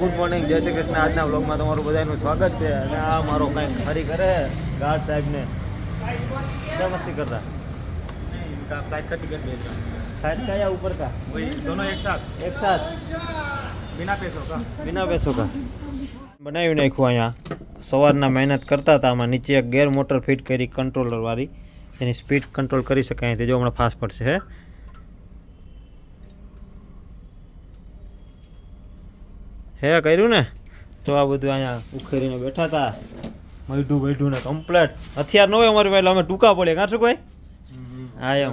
Good morning, જય શ્રી કૃષ્ણ. આજના વ્લોગમાં તમારું બધાનું સ્વાગત છે. અને આ મારો કંઈક ખરી કરે ગાર્ડ સાહેબને क्या मस्ती कर रहा है? फ्लाइट का टिकट भेज रहा हूँ. फ्लाइट का या ऊपर का? वही दोनों एक साथ बिना पैसों का બનાવી નાખ્યું. અહીંયા સવારના મહેનત કરતા હતા. આમાં નીચે એક ગેર મોટર ફિટ કરી કંટ્રોલર વાળી, એની સ્પીડ કંટ્રોલ કરી શકાય. તે જો હમણાં ફાસ્ટ પડશે. હે કર્યું ને. તો આ બધું અહીંયા ઉખેરીને બેઠા હતા. મૈઢું ને કમ્પ્લેટ. હથિયાર ન હોય અમારી પાસે, અમે ટૂંકા પડે. કાં શું કોઈ? હા એમ.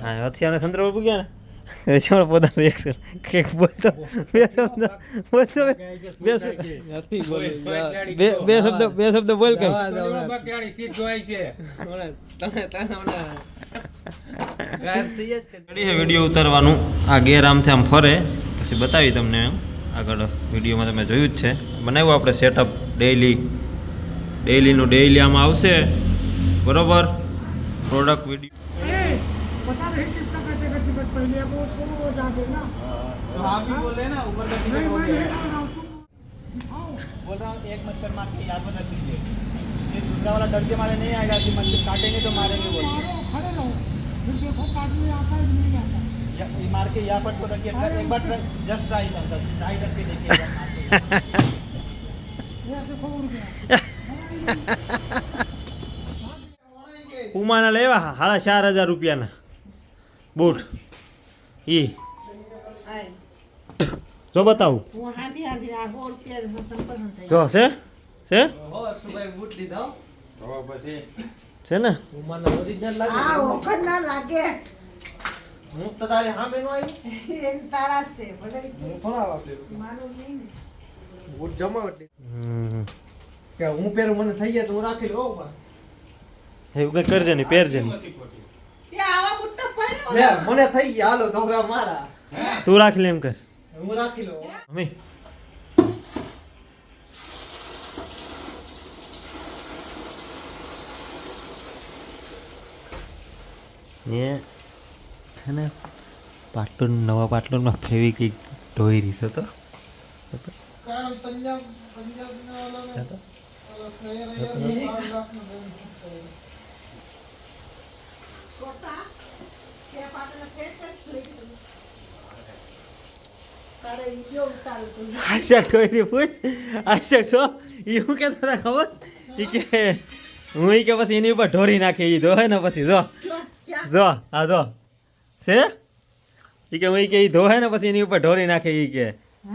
હા હથિયાર ને સંદ્ર પર પૂગ્યા ને પોતાનું રિએક્શન કંઈક બોલતો બે શબ્દ બોલ કે વિડીયો ઉતારવાનું. આ ગેર આમથી આમ ફરે પછી બતાવી તમને આગળ વિડીયોમાં. તમે જોયું જ છે. બનાવ્યું આપણે સેટઅપ ડેઈલીનું ડેઈલી આમાં આવશે બરોબર. પ્રોડક્ટ વિડીયો पहले वो छोड़ो वो जाके ना तो आप भी बोल रहे ना ऊपर का टिकट हो गया. बोल रहा हूँ एक मच्छर मार के याद बता दीजिए. ये दूसरा वाला डर के मारे नहीं आएगा कि मच्छर काटेंगे तो मारेंगे बोल के. खड़े रहो फिर देखो काटने आता है नहीं आता. ये मार के यहाँ पर तो रखिए. एक बार जस्ट ट्राई करता ट्राई करके देखिए. ये देखो उड़ गया. પુમાના લેવા 4,500 રૂપિયાના બૂટ. ઈ જો બતાવું वो हाथी हाथी आ और पैर संपर्क થઈ. જો છે सुबह बूट लीधा हो પછી છે ને. ઉમાનો ઓરિજિનલ લાગે. આ વખત ના લાગે. હું તો તારે હા મેનો આવ્યું એન તારા છે ભલે કે હું થોડા વાપર્યું. માનું નહીં ને. બૂટ જમાવટ કે હું પહેરું મને થઈ જાય તો હું રાખી લઉં. એવું કઈ કરજે નહીં, પહેરજે નહીં. તે આવા બુટ્ટા પહેર્યો લે મને થઈ ગયા. હાલો તો હવે મારા તું રાખી લે એમ કર. હું રાખી લઉં. મમ્મી ને છે ને પાટલુન, નવા પાટલુનમાં ફેવિક્વિક ઢોઈ રહી છે. તો કાલ પંજાબ ના વાળા શહેર કોટા કે પાટલે ફેટ થઈ ગયું. તારે ઈજો ઉતારું તું. આશા ઢોઈ રહી પૂછ. આશા છો એ શું કહેતા હતા ખબર? એ કે હું એ કે પછી એની ઉપર ઢોરી નાખે એ ધોય ને પછી જો જો હા જો છે એ કે હું કે એ ધોય ને પછી એની ઉપર ઢોરી નાખે એ કે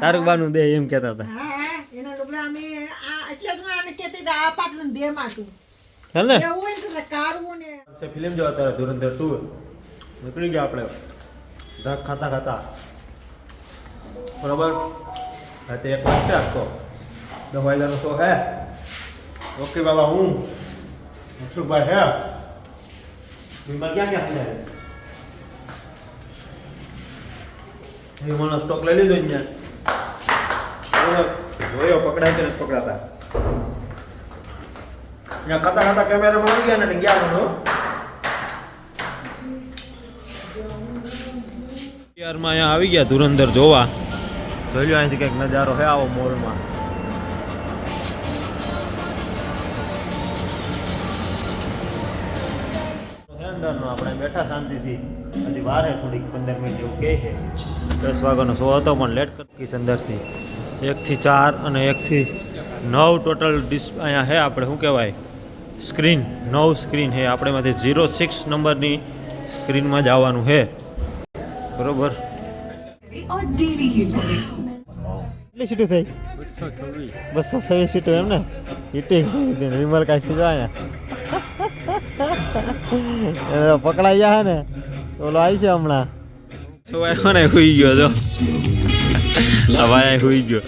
તારું બાનું દે એમ કહેતા હતા. હા એના લુગડા અમે આ એટલે જ હું આને કહેતી હતી આ પાટલું દે માતું. ચાલ ને એવું હોય ને કારવું ને ફિલ્મ જો અત્યારે ધુરંધર 2 નીકળી ગયા આપણે ધાક ખાતા ખાતા બરાબર. હા તે એક વાત છે આખો દવાઈલાનો શો હે. ઓકે બાબા હું મનસુખભાઈ હે બીમાર ક્યાં છે? એ મને સ્ટોક લઈ લીધો અહીંયા જોયો પકડાય કે નથી પકડાતા. અહીંયા ખાતા ખાતા કેમેરામાં આવી ગયા ને ગયા મને. યારમાં અહીંયા આવી ગયા ધુરંધર જોવા. જોઈ લો અહીંથી કંઈક નજારો હે આવો મોલમાં. અંદરનો આપણે બેઠા શાંતિથી. હજી વાર હે થોડીક 15 મિનિટ એવું કહે છે. 10 વાગ્યાનો શો હતો પણ લેટ કરી અંદરથી 1 થી 4 અને 1 થી 9 ટોટલ અહીંયા હે. આપણે શું કહેવાય સ્ક્રીન 9 સ્ક્રીન હે. આપણે માંથી 06 નંબરની સ્ક્રીનમાં જ આવવાનું છે બરોબર. કેટલી સીટો થઈ? 226 સીટો એમ ને. હીટિંગ વિમલ કાંઈ જો અહીંયા પકડાઈ ગયા ને તો ઓલો આવી છે હમણાં. સુઈ ગયો જો. ભાઈ સુઈ ગયો.